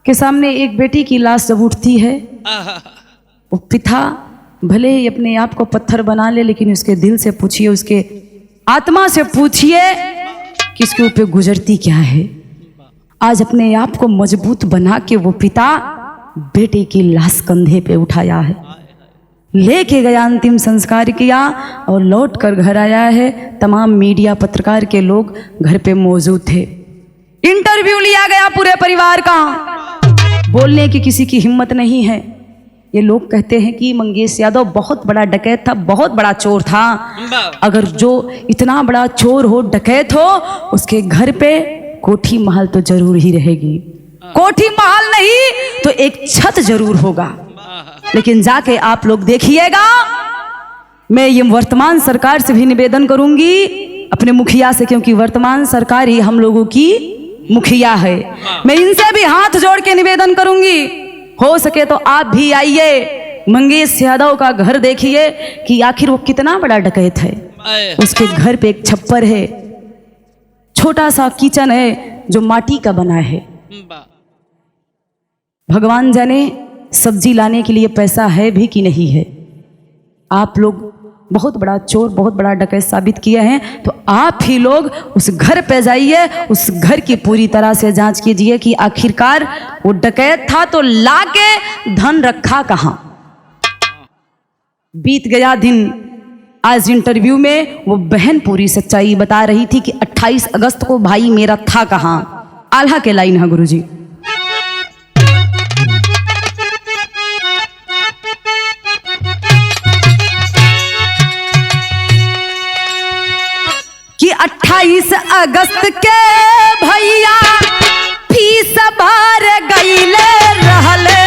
के सामने एक बेटी की लाश जब उठती है, वो पिता भले ही अपने आप को पत्थर बना ले, लेकिन उसके दिल से पूछिए, उसके आत्मा से पूछिए कि इसके ऊपर गुजरती क्या है। आज अपने आप को मजबूत बना के वो पिता बेटे की लाश कंधे पे उठाया है, लेके गया, अंतिम संस्कार किया और लौट कर घर आया है। तमाम मीडिया पत्रकार के लोग घर पे मौजूद थे। इंटरव्यू लिया गया पूरे परिवार का, बोलने की किसी की हिम्मत नहीं है। ये लोग कहते हैं कि मंगेश यादव बहुत बड़ा डकैत था, बहुत बड़ा चोर था। अगर जो इतना बड़ा चोर हो, डकैत हो, उसके घर पे कोठी महल तो जरूर ही रहेगी। कोठी महल नहीं तो एक छत जरूर होगा। लेकिन जाके आप लोग देखिएगा। मैं ये वर्तमान सरकार से भी निवेदन करूंगी, अपने मुखिया से, क्योंकि वर्तमान सरकार ही हम लोगों की मुखिया है। मैं इनसे भी हाथ जोड़ के निवेदन करूंगी, हो सके तो आप भी आइए, मंगेश यादव का घर देखिए कि आखिर वो कितना बड़ा डकैत है। उसके घर पे एक छप्पर है, छोटा सा किचन है जो माटी का बना है। भगवान जाने सब्जी लाने के लिए पैसा है भी कि नहीं है। आप लोग बहुत बड़ा चोर, बहुत बड़ा डकैत साबित किए हैं, तो आप ही लोग उस घर पे जाइए, उस घर की पूरी तरह से जांच कीजिए कि आखिरकार वो डकैत था तो लाके धन रखा कहाँ। बीत गया दिन। आज इंटरव्यू में वो बहन पूरी सच्चाई बता रही थी कि 28 अगस्त को भाई मेरा था कहाँ। आल्हा के लाइन है गुरुजी। कि 28 अगस्त के भैया फीस भर गईले रहले,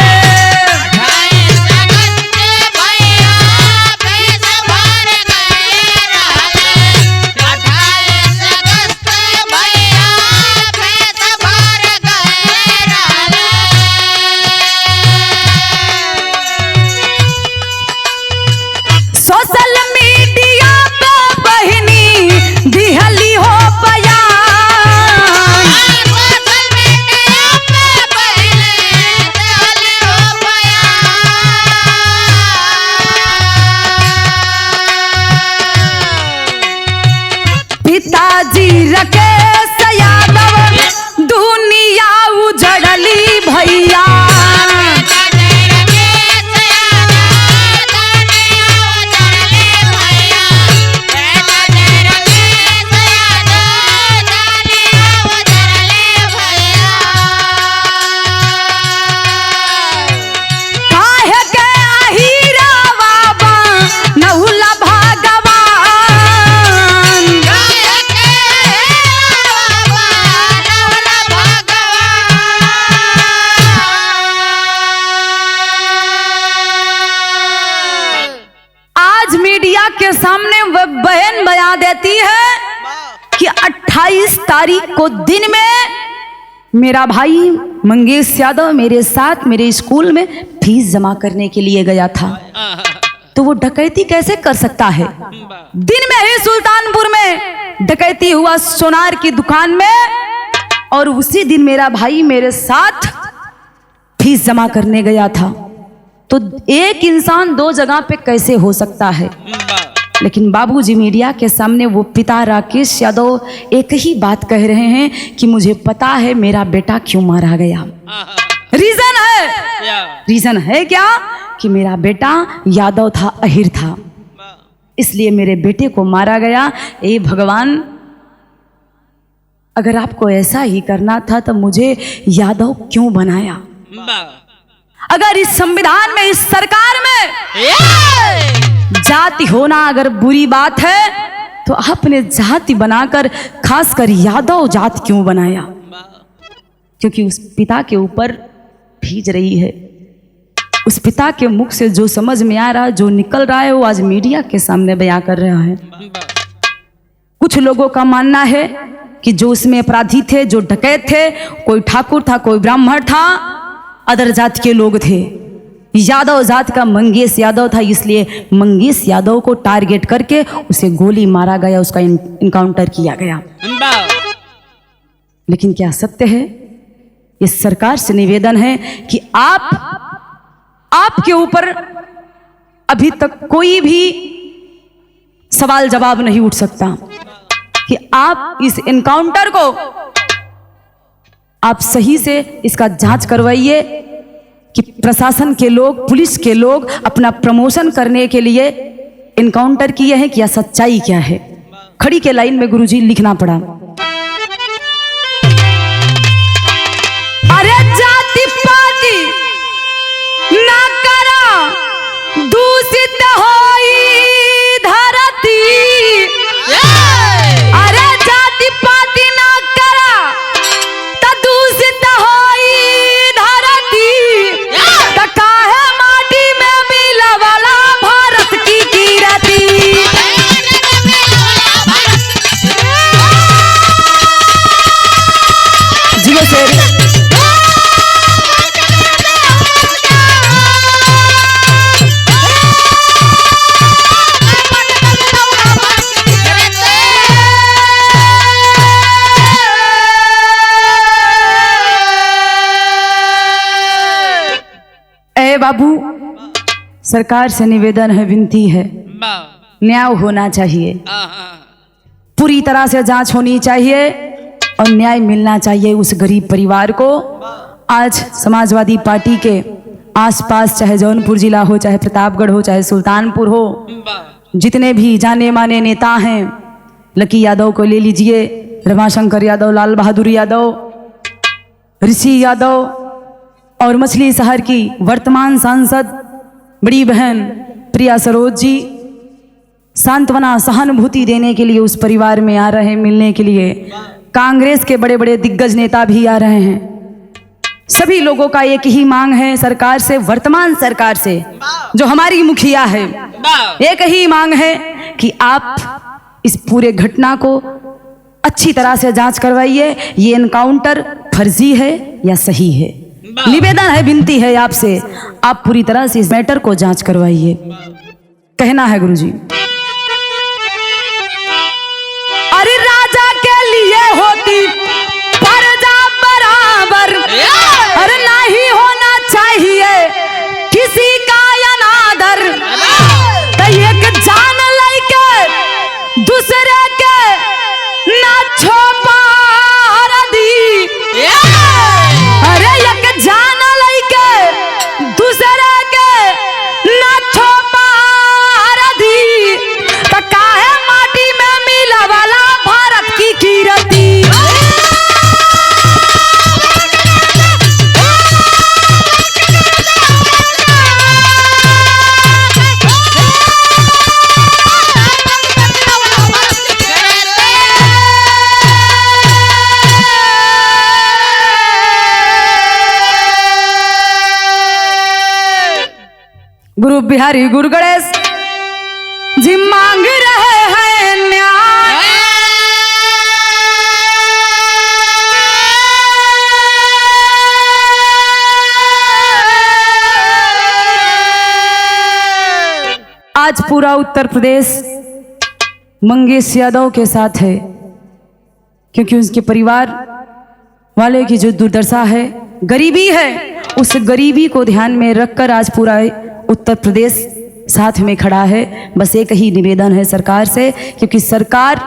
सोशल मीडिया पे बहिनी दिहली हो बयान। 28 तारीख को दिन में मेरा भाई मंगेश यादव मेरे साथ मेरे स्कूल में फीस जमा करने के लिए गया था। तो वो डकैती कैसे कर सकता है? दिन में ही सुल्तानपुर में डकैती हुआ सोनार की दुकान में, और उसी दिन मेरा भाई मेरे साथ फीस जमा करने गया था। तो एक इंसान दो जगह पे कैसे हो सकता है? लेकिन बाबूजी मीडिया के सामने वो पिता राकेश यादव एक ही बात कह रहे हैं कि मुझे पता है मेरा बेटा क्यों मारा गया। रीजन है क्या? कि मेरा बेटा यादव था, अहिर था, इसलिए मेरे बेटे को मारा गया। ए भगवान, अगर आपको ऐसा ही करना था तो मुझे यादव क्यों बनाया? अगर इस संविधान में, इस सरकार में जाति होना अगर बुरी बात है तो आपने जाति बनाकर खासकर यादव जाति क्यों बनाया? क्योंकि उस पिता के ऊपर भीज रही है। उस पिता के मुख से जो समझ में आ रहा है, जो निकल रहा है, वो आज मीडिया के सामने बयां कर रहा है। कुछ लोगों का मानना है कि जो उसमें अपराधी थे, जो डकैत थे, कोई ठाकुर था, कोई ब्राह्मण था, अदर जाति के लोग थे। यादव जात का मंगेश यादव था, इसलिए मंगेश यादव को टारगेट करके उसे गोली मारा गया, उसका इनकाउंटर किया गया। लेकिन क्या सत्य है? इस सरकार से निवेदन है कि आपके ऊपर अभी तक कोई भी सवाल जवाब नहीं उठ सकता कि आप इस इनकाउंटर को आप सही से इसका जांच करवाइए कि प्रशासन के लोग, पुलिस के लोग अपना प्रमोशन करने के लिए इनकाउंटर किए हैं कि या सच्चाई क्या है। खड़ी के लाइन में गुरुजी लिखना पड़ा, अरे जाति पाति ना करा दूषित होई धरती, अरे जाति पाति ना करा त दूषित होई धरती, त काहे माटी में मिला वाला भारत की कीर्ति। जियो शेर बाबू, सरकार से निवेदन है, विनती है, न्याय होना चाहिए, पूरी तरह से जांच होनी चाहिए और न्याय मिलना चाहिए उस गरीब परिवार को। आज समाजवादी पार्टी के आसपास, चाहे जौनपुर जिला हो, चाहे प्रतापगढ़ हो, चाहे सुल्तानपुर हो, जितने भी जाने माने नेता हैं, लकी यादव को ले लीजिए, रमाशंकर यादव, लाल बहादुर यादव, ऋषि यादव, और मछली शहर की वर्तमान सांसद बड़ी बहन प्रिया सरोज जी सांत्वना, सहानुभूति देने के लिए उस परिवार में आ रहे हैं, मिलने के लिए। कांग्रेस के बड़े बड़े दिग्गज नेता भी आ रहे हैं। सभी लोगों का एक ही मांग है सरकार से, वर्तमान सरकार से, जो हमारी मुखिया है, एक ही मांग है कि आप इस पूरे घटना को अच्छी तरह से जांच करवाइए। ये एनकाउंटर फर्जी है या सही है? निवेदन है, विनती है आपसे, आप पूरी तरह से इस मैटर को जांच करवाइए। कहना है गुरुजी, अरे राजा के लिए होती प्रजा बराबर, अरे नहीं होना चाहिए किसी का अनादर, तो एक जान लेके दूसरे के ना छोपा दी, अरे एक जान लेके दूसरे के ना छोपा दी, तो काहे माटी में मिला वाला भारत की कीर्ति। गुरु बिहारी गुरु गणेश जी मांग रहे हैं न्याय, आज पूरा उत्तर प्रदेश मंगेश यादव के साथ है, क्योंकि उसके परिवार वाले की जो दुर्दशा है, गरीबी है, उस गरीबी को ध्यान में रखकर आज पूरा उत्तर प्रदेश साथ में खड़ा है। बस एक ही निवेदन है सरकार से, क्योंकि सरकार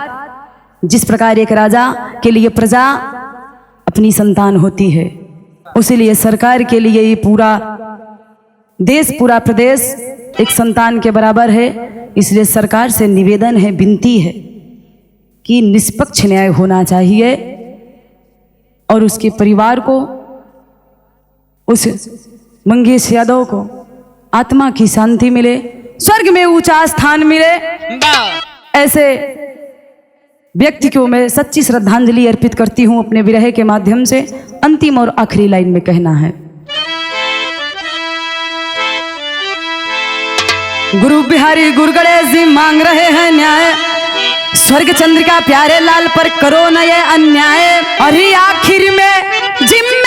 जिस प्रकार एक राजा के लिए प्रजा अपनी संतान होती है, उसीलिए सरकार के लिए ये पूरा देश, पूरा प्रदेश एक संतान के बराबर है। इसलिए सरकार से निवेदन है, विनती है कि निष्पक्ष न्याय होना चाहिए और उसके परिवार को, उस मंगेश यादव को आत्मा की शांति मिले, स्वर्ग में ऊंचा स्थान मिले। ऐसे व्यक्ति को मैं सच्ची श्रद्धांजलि अर्पित करती हूं अपने विरह के माध्यम से। अंतिम और आखिरी लाइन में कहना है, गुरु बिहारी गुरु गणेश जी मांग रहे हैं न्याय, स्वर्ग चंद्रिका प्यारे लाल पर करो न ये अन्याय। और ही आखिर में जिम्मे